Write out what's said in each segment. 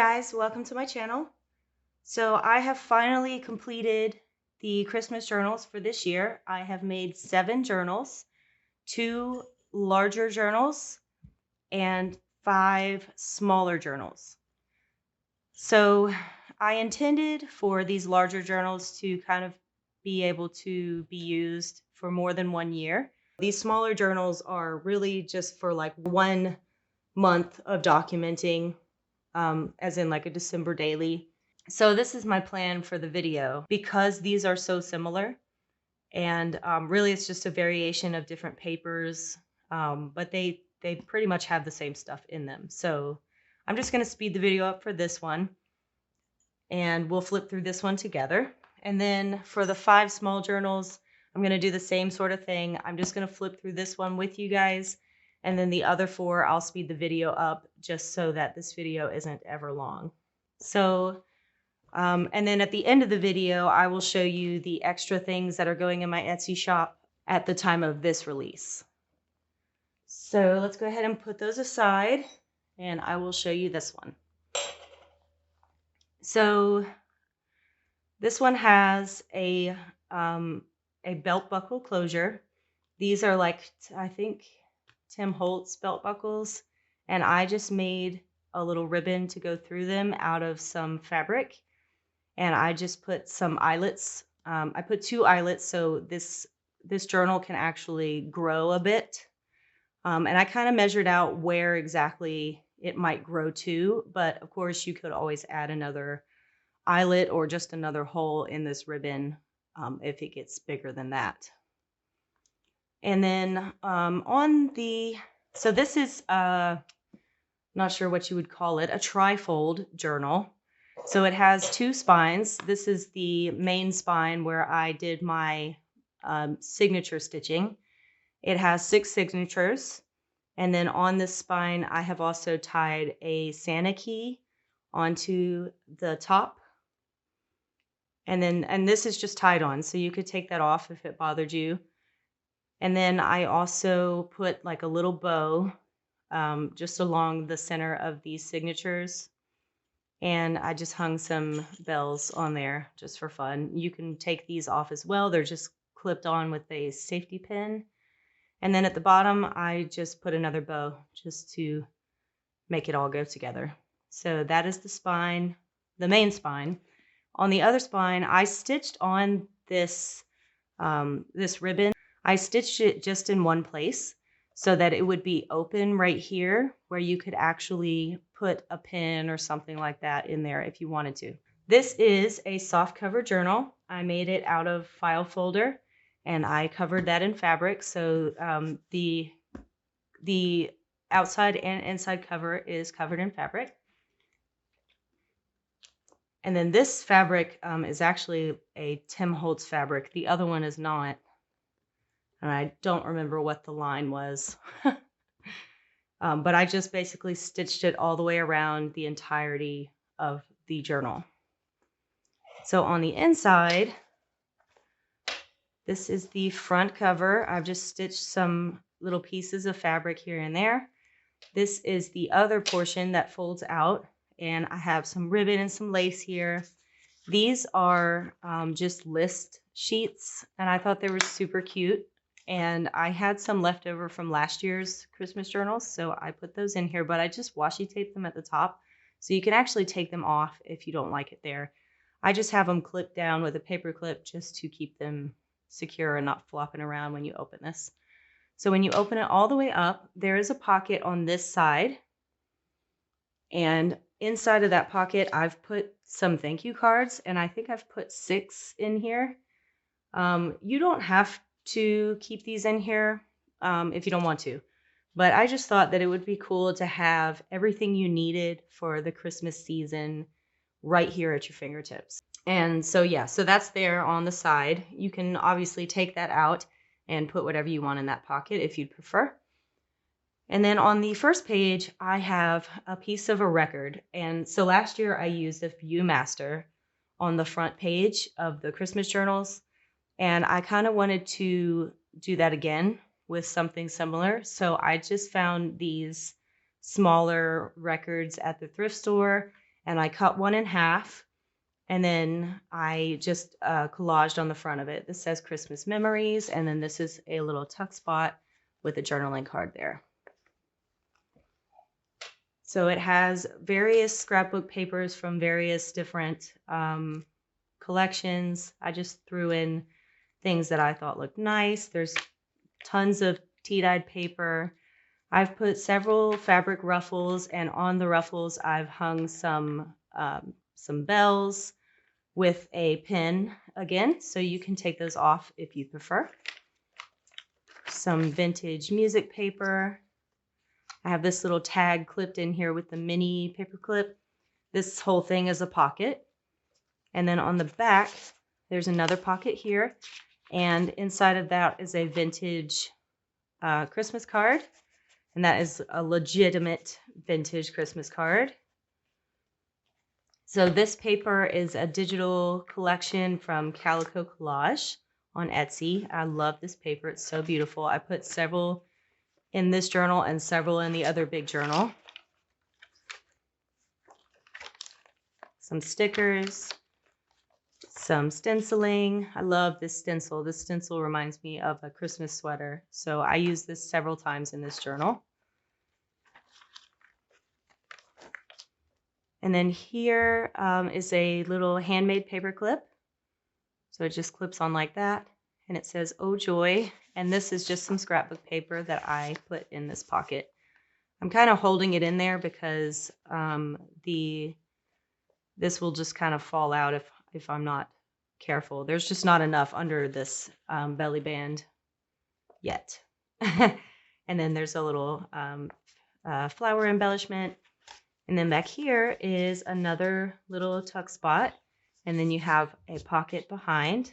guys, welcome to my channel. So I have finally completed the Christmas journals for this year. I have made 7 journals, 2 larger journals, and 5 smaller journals. So I intended for these larger journals to kind of be able to be used for more than 1 year. These smaller journals are really just for like 1 month of documenting, as in like a December daily. So this is my plan for the video because these are so similar, and really it's just a variation of different papers, but they pretty much have the same stuff in them. So I'm just going to speed the video up for this one, and we'll flip through this one together. And then for the 5 small journals, I'm going to do the same sort of thing. I'm just going to flip through this one with you guys, and then the other 4 I'll speed the video up just so that this video isn't ever long. So and then at the end of the video, I will show you the extra things that are going in my Etsy shop at the time of this release. So let's go ahead and put those aside, and I will show you this one. So this one has a belt buckle closure. These are like, I think, Tim Holtz belt buckles, and I just made a little ribbon to go through them out of some fabric. And I just put some eyelets. I put 2 eyelets so this journal can actually grow a bit. And I kind of measured out where exactly it might grow to, but of course you could always add another eyelet or just another hole in this ribbon if it gets bigger than that. And then so this is, not sure what you would call it, a trifold journal. So it has 2 spines. This is the main spine where I did my signature stitching. It has 6 signatures. And then on this spine, I have also tied a Santa key onto the top. And this is just tied on, so you could take that off if it bothered you. And then I also put like a little bow just along the center of these signatures. And I just hung some bells on there just for fun. You can take these off as well. They're just clipped on with a safety pin. And then at the bottom, I just put another bow just to make it all go together. So that is the spine, the main spine. On the other spine, I stitched on this, this ribbon. I stitched it just in one place so that it would be open right here where you could actually put a pin or something like that in there if you wanted to. This is a soft cover journal. I made it out of file folder, and I covered that in fabric. So the outside and inside cover is covered in fabric. And then this fabric is actually a Tim Holtz fabric. The other one is not. And I don't remember what the line was. But I just basically stitched it all the way around the entirety of the journal. So on the inside, this is the front cover. I've just stitched some little pieces of fabric here and there. This is the other portion that folds out, and I have some ribbon and some lace here. These are just list sheets, and I thought they were super cute. And I had some left over from last year's Christmas journals, so I put those in here, but I just washi taped them at the top, so you can actually take them off if you don't like it there. I just have them clipped down with a paper clip just to keep them secure and not flopping around when you open this. So when you open it all the way up, there is a pocket on this side, and inside of that pocket, I've put some thank you cards, and I think I've put 6 in here. You don't have to keep these in here if you don't want to, but I just thought that it would be cool to have everything you needed for the Christmas season right here at your fingertips. And so yeah, so that's there on the side. You can obviously take that out and put whatever you want in that pocket if you'd prefer. And then on the first page, I have a piece of a record. And so last year I used a Viewmaster on the front page of the Christmas journals. And I kind of wanted to do that again with something similar. So I just found these smaller records at the thrift store, and I cut one in half, and then I just collaged on the front of it. This says Christmas Memories, and then this is a little tuck spot with a journaling card there. So it has various scrapbook papers from various different collections. I just threw in things that I thought looked nice. There's tons of tea-dyed paper. I've put several fabric ruffles, and on the ruffles I've hung some bells with a pin again, so you can take those off if you prefer. Some vintage music paper. I have this little tag clipped in here with the mini paper clip. This whole thing is a pocket. And then on the back, there's another pocket here. And inside of that is a vintage Christmas card. And that is a legitimate vintage Christmas card. So this paper is a digital collection from Calico Collage on Etsy. I love this paper. It's so beautiful. I put several in this journal and several in the other big journal. Some stickers, some stenciling. I love this stencil. This stencil reminds me of a Christmas sweater, so I use this several times in this journal. And then here is a little handmade paper clip. So it just clips on like that, and it says, "Oh joy." And this is just some scrapbook paper that I put in this pocket. I'm kind of holding it in there because this will just kind of fall out if I'm not careful. There's just not enough under this belly band yet. And then there's a little flower embellishment. And then back here is another little tuck spot. And then you have a pocket behind.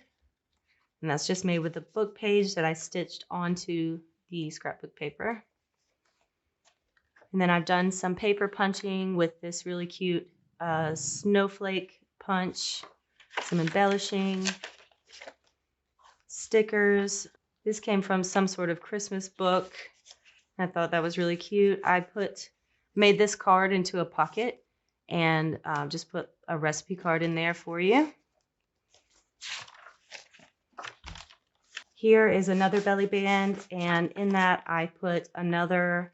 And that's just made with a book page that I stitched onto the scrapbook paper. And then I've done some paper punching with this really cute snowflake punch, some embellishing, stickers. This came from some sort of Christmas book. I thought that was really cute. I made this card into a pocket and just put a recipe card in there for you. Here is another belly band, and in that I put another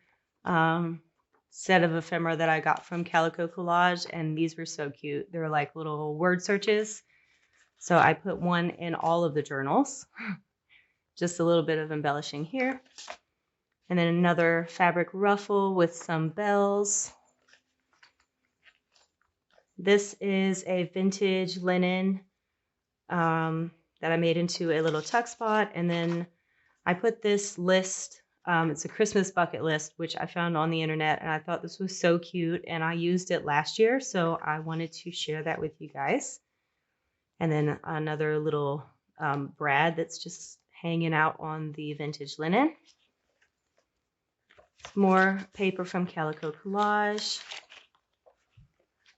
set of ephemera that I got from Calico Collage, and these were so cute. They're like little word searches. So I put one in all of the journals. Just a little bit of embellishing here. And then another fabric ruffle with some bells. This is a vintage linen that I made into a little tuck spot. And then I put this list, it's a Christmas bucket list, which I found on the internet, and I thought this was so cute, and I used it last year, so I wanted to share that with you guys. And then another little brad that's just hanging out on the vintage linen. More paper from Calico Collage.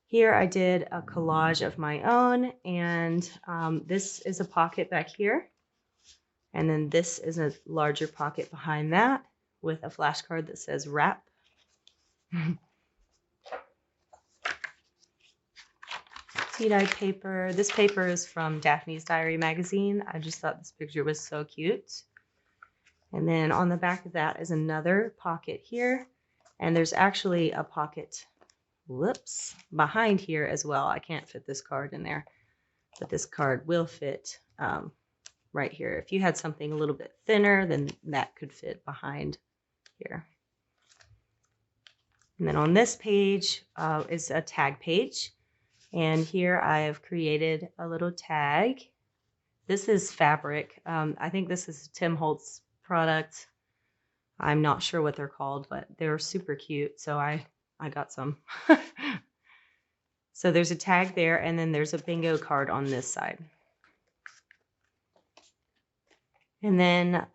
Here I did a collage of my own, and this is a pocket back here. And then this is a larger pocket behind that with a flashcard that says wrap. Tea-dyed paper. This paper is from Daphne's Diary magazine. I just thought this picture was so cute. And then on the back of that is another pocket here. And there's actually a pocket, behind here as well. I can't fit this card in there, but this card will fit right here. If you had something a little bit thinner, then that could fit behind here. And then on this page is a tag page. And here I have created a little tag. This is fabric. I think this is Tim Holtz product. I'm not sure what they're called, but they're super cute. So I got some. So there's a tag there, and then there's a bingo card on this side. And then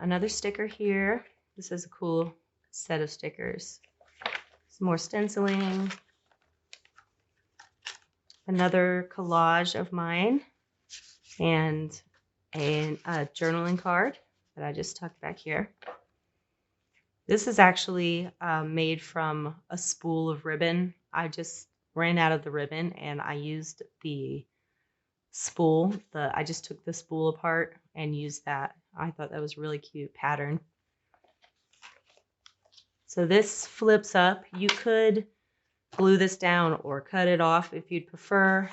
another sticker here. This is a cool set of stickers. Some more stenciling. Another collage of mine. And a journaling card that I just tucked back here. This is actually made from a spool of ribbon. I just ran out of the ribbon and I used the spool. I just took the spool apart and used that. I thought that was a really cute pattern. So this flips up. You could glue this down or cut it off if you'd prefer.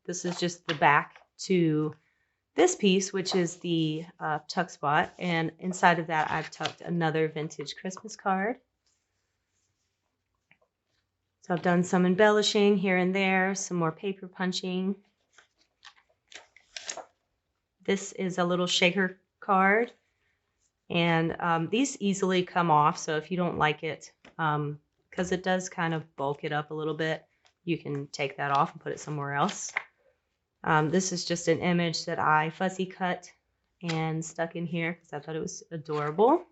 This is just the back to this piece, which is the tuck spot. And inside of that, I've tucked another vintage Christmas card. So I've done some embellishing here and there, some more paper punching. This is a little shaker card. And these easily come off, so if you don't like it, because it does kind of bulk it up a little bit, you can take that off and put it somewhere else. This is just an image that I fussy cut and stuck in here because I thought it was adorable.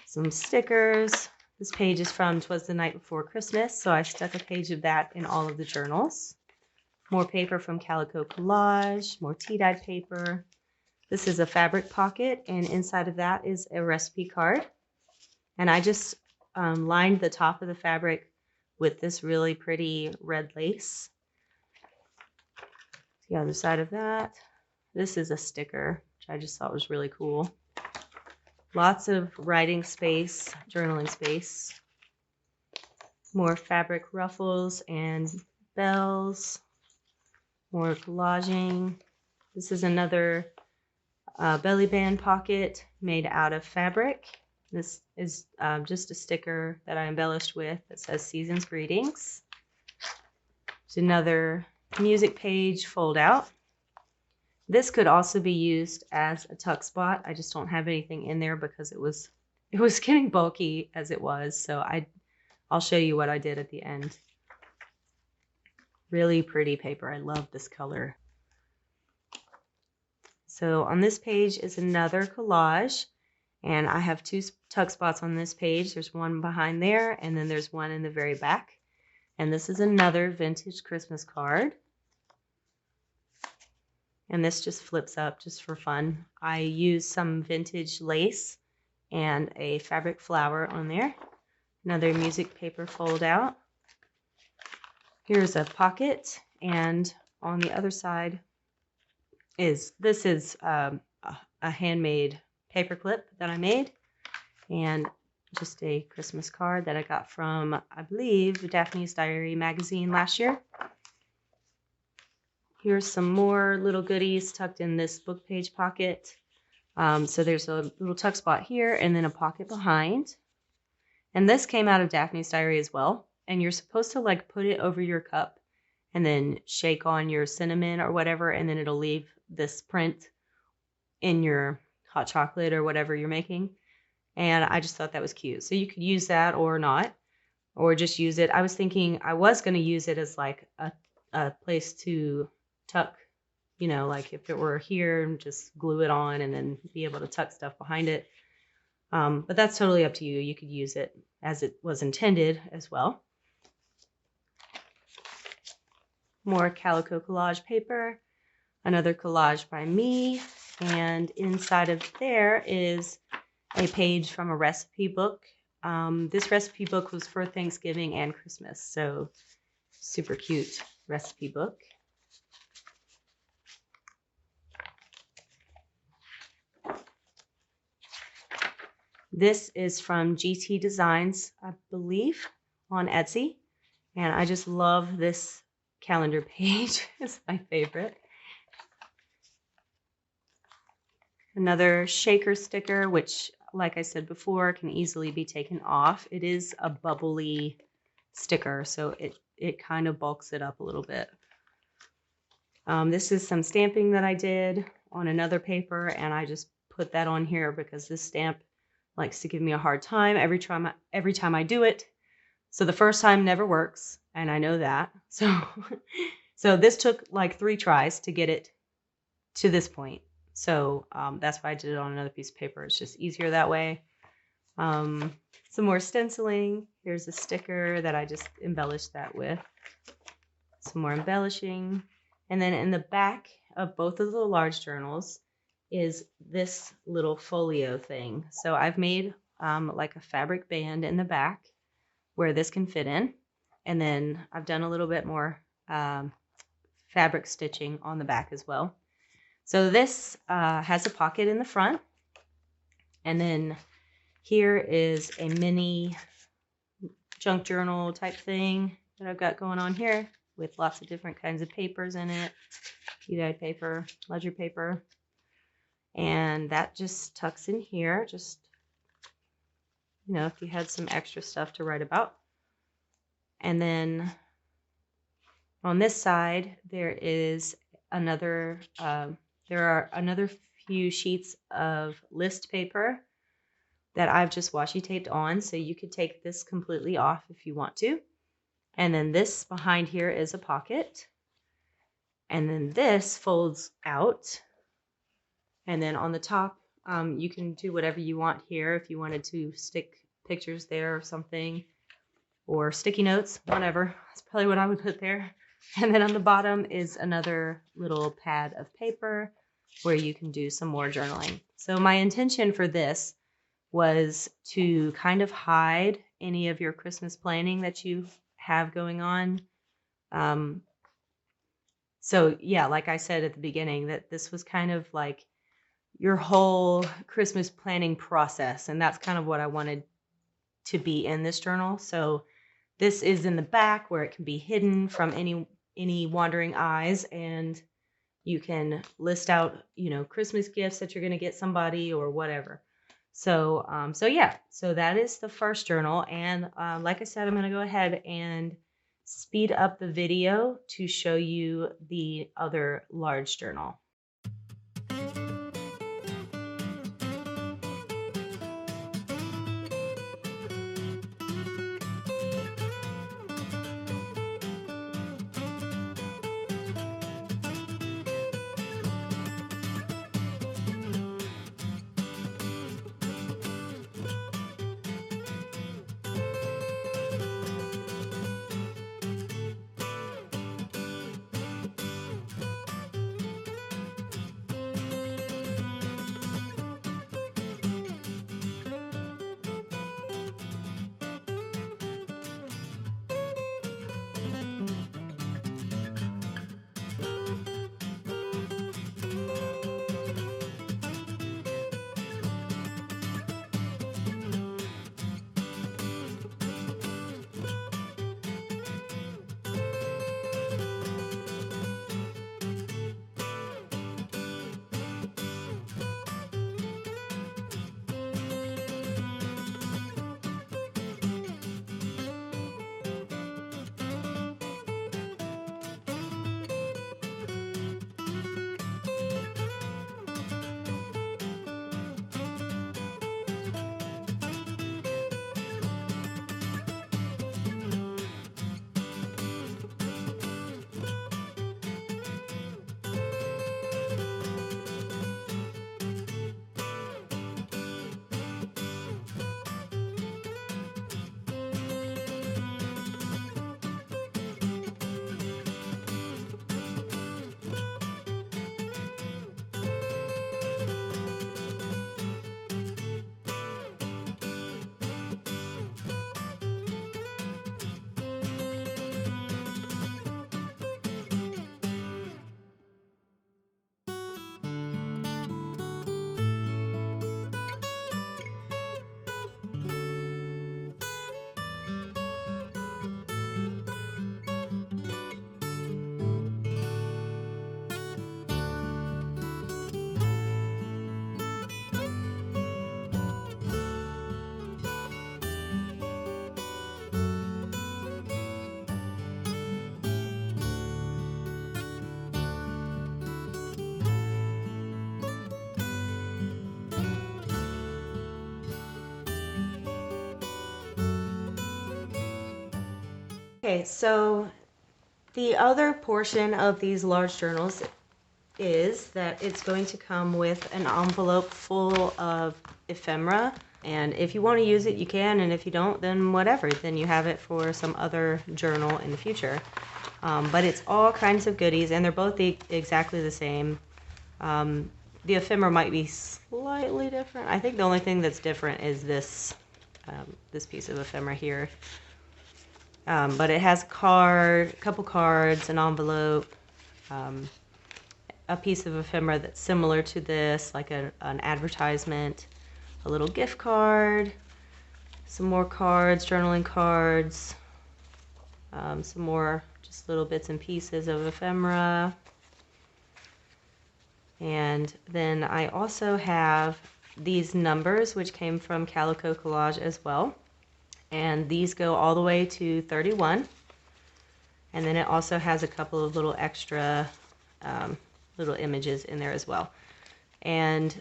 Some stickers. This page is from 'Twas the Night Before Christmas, so I stuck a page of that in all of the journals. More paper from Calico Collage, more tea-dyed paper. This is a fabric pocket, and inside of that is a recipe card. And I just lined the top of the fabric with this really pretty red lace. The other side of that, this is a sticker, which I just thought was really cool. Lots of writing space, journaling space. More fabric ruffles and bells. More collaging. This is another belly band pocket made out of fabric. This is just a sticker that I embellished with that says Season's Greetings. There's another music page fold out. This could also be used as a tuck spot. I just don't have anything in there because it was getting bulky as it was. So I'll show you what I did at the end. Really pretty paper. I love this color. So on this page is another collage, and I have two tuck spots on this page. There's one behind there, and then there's one in the very back. And this is another vintage Christmas card. And this just flips up just for fun. I used some vintage lace and a fabric flower on there. Another music paper fold out. Here's a pocket, and on the other side is a handmade paper clip that I made, and just a Christmas card that I got from, I believe, Daphne's Diary magazine last year. Here's some more little goodies tucked in this book page pocket. So there's a little tuck spot here and then a pocket behind. And this came out of Daphne's Diary as well. And you're supposed to like put it over your cup and then shake on your cinnamon or whatever, and then it'll leave this print in your hot chocolate or whatever you're making. And I just thought that was cute. So you could use that or not, or just use it. I was thinking I was going to use it as like a place to tuck, you know, like if it were here and just glue it on and then be able to tuck stuff behind it. But that's totally up to you. You could use it as it was intended as well. More Calico Collage paper, another collage by me, and inside of there is a page from a recipe book. This recipe book was for Thanksgiving and Christmas, so super cute recipe book. This is from GT Designs, I believe, on Etsy, and I just love this calendar page. It's my favorite. Another shaker sticker, which, like I said before, can easily be taken off. It is a bubbly sticker, so it kind of bulks it up a little bit. This is some stamping that I did on another paper, and I just put that on here because this stamp likes to give me a hard time every time I do it. So the first time never works, and I know that. So this took like 3 tries to get it to this point. So that's why I did it on another piece of paper. It's just easier that way. Some more stenciling. Here's a sticker that I just embellished that with. Some more embellishing. And then in the back of both of the large journals is this little folio thing. So I've made like a fabric band in the back where this can fit in. And then I've done a little bit more fabric stitching on the back as well. So this has a pocket in the front. And then here is a mini junk journal type thing that I've got going on here with lots of different kinds of papers in it. Key-dyed paper, ledger paper. And that just tucks in here, just, you know, if you had some extra stuff to write about. And then on this side, there is another, there are another few sheets of list paper that I've just washi taped on. So you could take this completely off if you want to. And then this behind here is a pocket. And then this folds out. And then on the top, you can do whatever you want here. If you wanted to stick pictures there or something, or sticky notes, whatever. That's probably what I would put there. And then on the bottom is another little pad of paper where you can do some more journaling. So my intention for this was to kind of hide any of your Christmas planning that you have going on. So yeah, like I said at the beginning, that this was kind of like your whole Christmas planning process. And that's kind of what I wanted to be in this journal. So this is in the back where it can be hidden from any wandering eyes, and you can list out, you know, Christmas gifts that you're going to get somebody or whatever. So, yeah, so that is the first journal. And like I said, I'm going to go ahead and speed up the video to show you the other large journal. Okay, so the other portion of these large journals is that it's going to come with an envelope full of ephemera. And if you want to use it, you can. And if you don't, then whatever. Then you have it for some other journal in the future. But it's all kinds of goodies, and they're both exactly the same. The ephemera might be slightly different. I think the only thing that's different is this, this piece of ephemera here. But it has a card, a couple cards, an envelope, a piece of ephemera that's similar to this, like an advertisement, a little gift card, some more cards, journaling cards, some more just little bits and pieces of ephemera. And then I also have these numbers, which came from Calico Collage as well. And these go all the way to 31. And then it also has a couple of little extra little images in there as well. And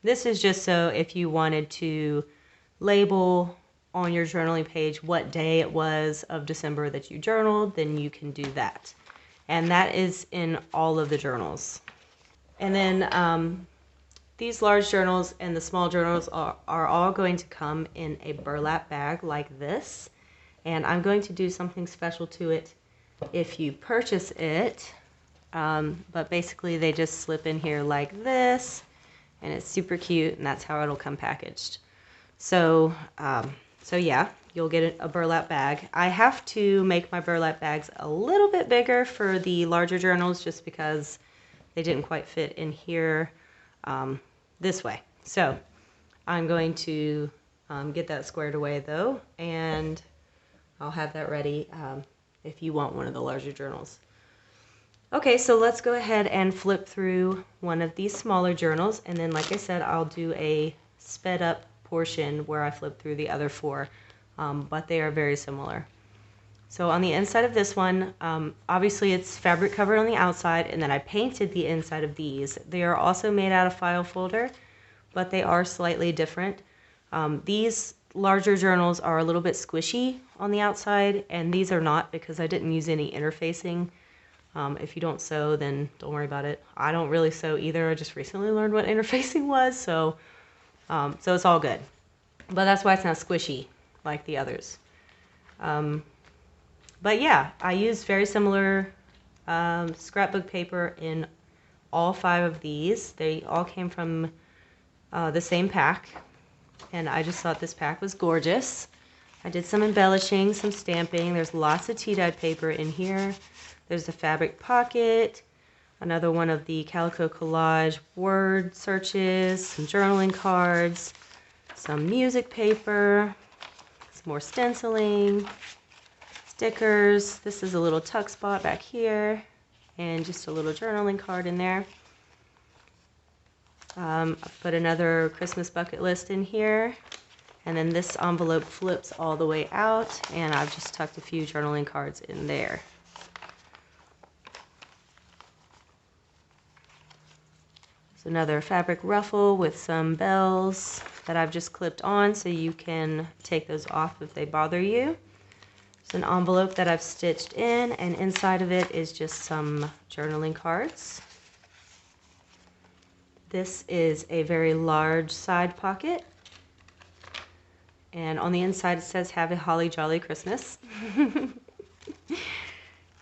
this is just so if you wanted to label on your journaling page what day it was of December that you journaled, then you can do that. And that is in all of the journals. And then these large journals and the small journals are all going to come in a burlap bag like this. And I'm going to do something special to it if you purchase it. But basically they just slip in here like this, and it's super cute, and that's how it'll come packaged. So, so yeah, you'll get a burlap bag. I have to make my burlap bags a little bit bigger for the larger journals just because they didn't quite fit in here this way. So I'm going to get that squared away though, and I'll have that ready if you want one of the larger journals. Okay, so let's go ahead and flip through one of these smaller journals, and then like I said, I'll do a sped up portion where I flip through the other four, but they are very similar. So on the inside of this one, obviously it's fabric covered on the outside, and then I painted the inside of these. They are also made out of file folder, but they are slightly different. These larger journals are a little bit squishy on the outside, and these are not because I didn't use any interfacing. If you don't sew, then don't worry about it. I don't really sew either. I just recently learned what interfacing was, so it's all good. But that's why it's not squishy like the others. But yeah, I used very similar scrapbook paper in all 5 of these. They all came from the same pack, and I just thought this pack was gorgeous. I did some embellishing, some stamping. There's lots of tea-dyed paper in here. There's a fabric pocket, another one of the Calico Collage word searches, some journaling cards, some music paper, some more stenciling, stickers. This is a little tuck spot back here, and just a little journaling card in there. I put another Christmas bucket list in here, and then this envelope flips all the way out, and I've just tucked a few journaling cards in there. There's another fabric ruffle with some bells that I've just clipped on so you can take those off if they bother you. It's an envelope that I've stitched in, and inside of it is just some journaling cards. This is a very large side pocket, and on the inside it says "Have a Holly Jolly Christmas."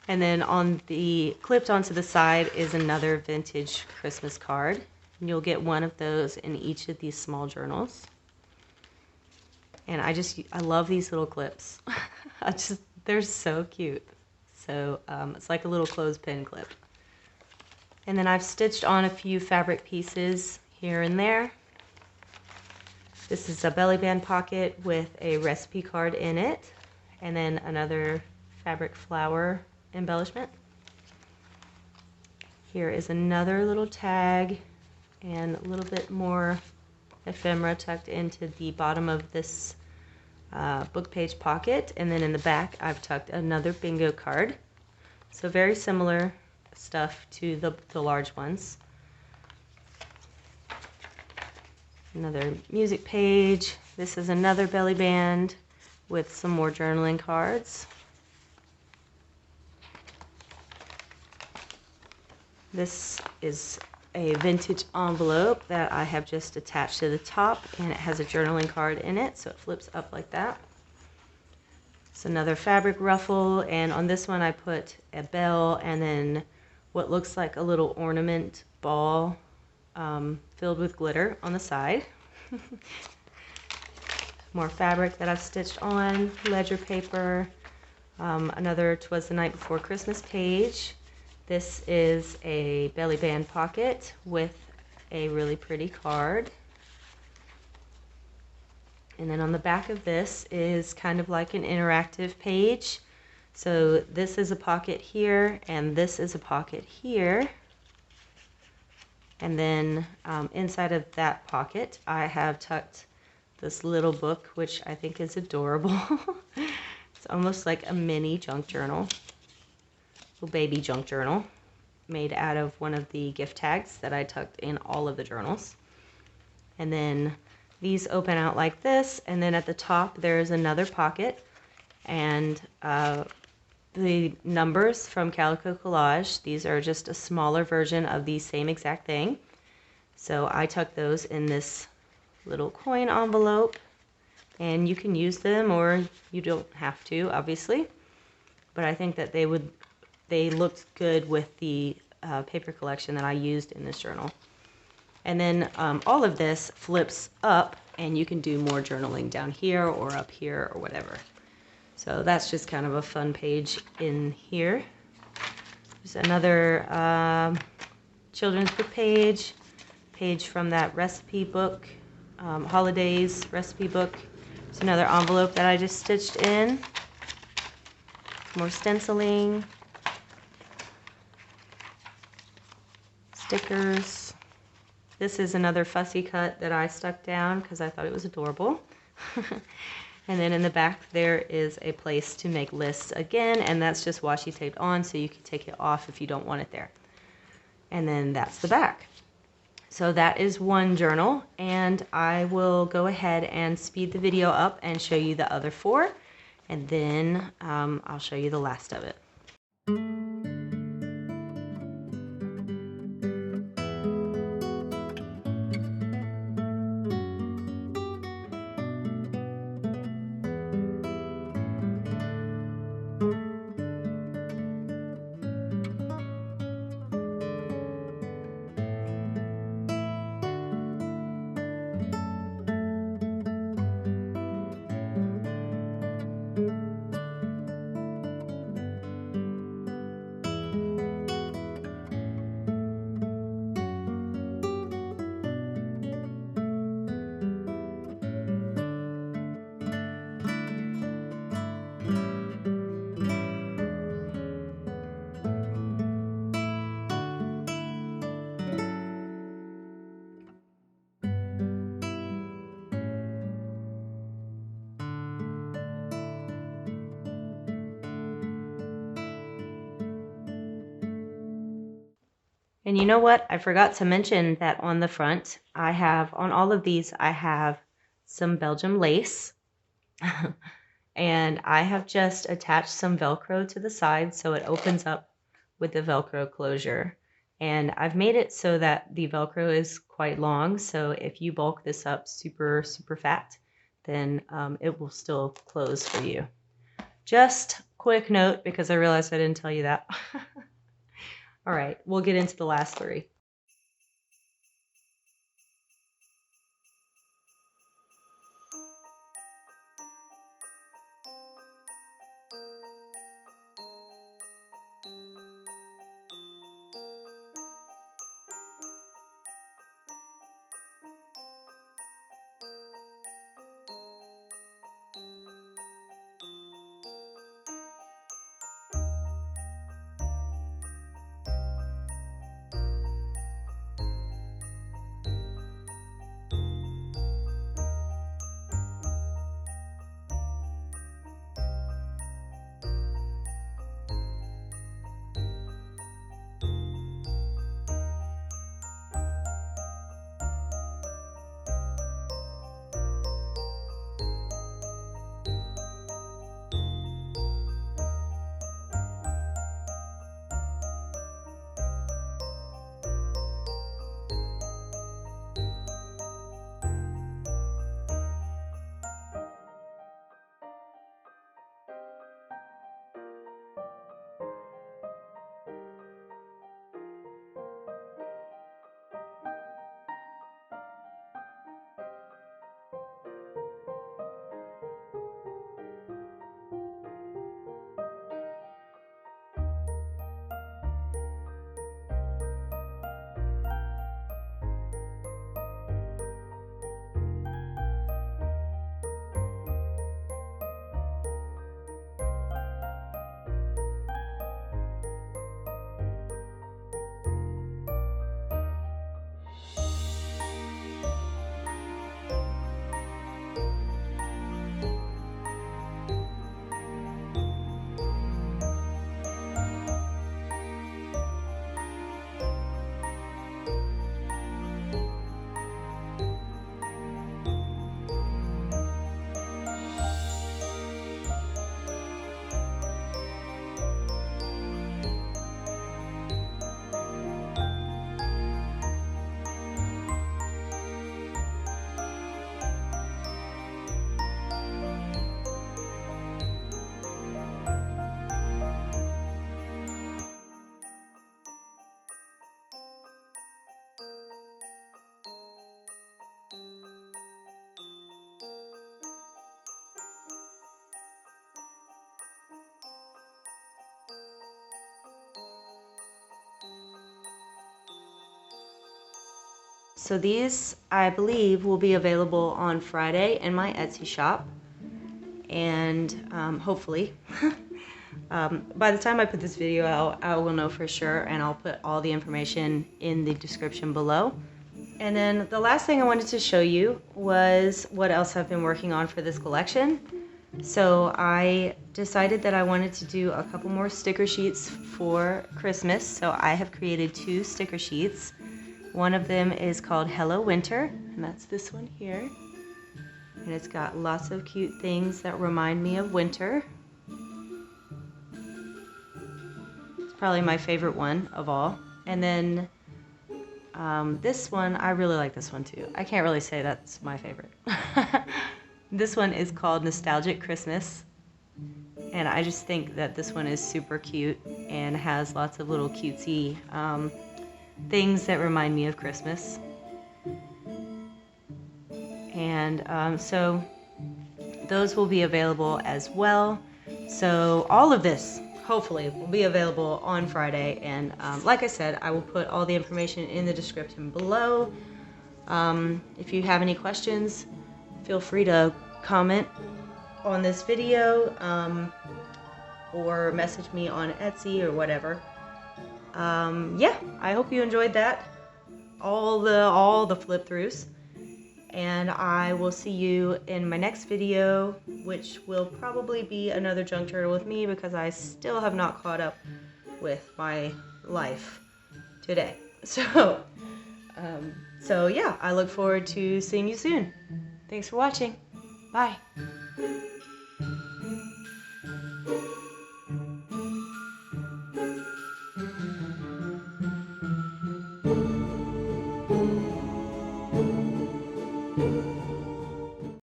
And then on the clipped onto the side is another vintage Christmas card, and you'll get one of those in each of these small journals. And I love these little clips. They're so cute. So it's like a little clothespin clip. And then I've stitched on a few fabric pieces here and there. This is a belly band pocket with a recipe card in it, and then another fabric flower embellishment. Here is another little tag and a little bit more ephemera tucked into the bottom of this book page pocket, and then in the back I've tucked another bingo card. So very similar stuff to the large ones. Another music page. This is another belly band with some more journaling cards. This is a vintage envelope that I have just attached to the top, and it has a journaling card in it, so it flips up like that. It's another fabric ruffle, and on this one I put a bell and then what looks like a little ornament ball filled with glitter on the side. More fabric that I've stitched on, ledger paper, Another 'Twas the Night Before Christmas page. This is a belly band pocket with a really pretty card. And then on the back of this is kind of like an interactive page. So this is a pocket here, and this is a pocket here. And then inside of that pocket, I have tucked this little book, which I think is adorable. It's almost like a mini junk journal, little baby junk journal, made out of one of the gift tags that I tucked in all of the journals. And then these open out like this, and then at the top there's another pocket, and the numbers from Calico Collage, these are just a smaller version of the same exact thing. So I tuck those in this little coin envelope, and you can use them or you don't have to, obviously. But I think that they looked good with the paper collection that I used in this journal. And then all of this flips up, and you can do more journaling down here or up here or whatever. So that's just kind of a fun page in here. There's another children's book page from that recipe book, holidays recipe book. There's another envelope that I just stitched in. More stenciling, stickers. This is another fussy cut that I stuck down because I thought it was adorable. And then in the back there is a place to make lists again, and that's just washi taped on, so you can take it off if you don't want it there. And then that's the back. So that is one journal, and I will go ahead and speed the video up and show you the other 4, and then I'll show you the last of it. And you know what? I forgot to mention that on the front, on all of these, I have some Belgium lace. And I have just attached some Velcro to the side so it opens up with the Velcro closure. And I've made it so that the Velcro is quite long, so if you bulk this up super, super fat, then it will still close for you. Just quick note, because I realized I didn't tell you that. All right, we'll get into the last 3. So these, I believe, will be available on Friday in my Etsy shop. And hopefully, by the time I put this video out, I will know for sure, and I'll put all the information in the description below. And then the last thing I wanted to show you was what else I've been working on for this collection. So I decided that I wanted to do a couple more sticker sheets for Christmas. So I have created 2 sticker sheets. One of them is called Hello Winter, and that's this one here. And it's got lots of cute things that remind me of winter. It's probably my favorite one of all. And then this one, I really like this one too. I can't really say that's my favorite. This one is called Nostalgic Christmas. And I just think that this one is super cute and has lots of little cutesy things that remind me of Christmas. And so those will be available as well. So all of this hopefully will be available on Friday, and like I said, I will put all the information in the description below. If you have any questions, feel free to comment on this video or message me on Etsy or whatever. Yeah, I hope you enjoyed that, all the flip throughs. And I will see you in my next video, which will probably be another junk journal with me, because I still have not caught up with my life today. So yeah, I look forward to seeing you soon. Thanks for watching. Bye.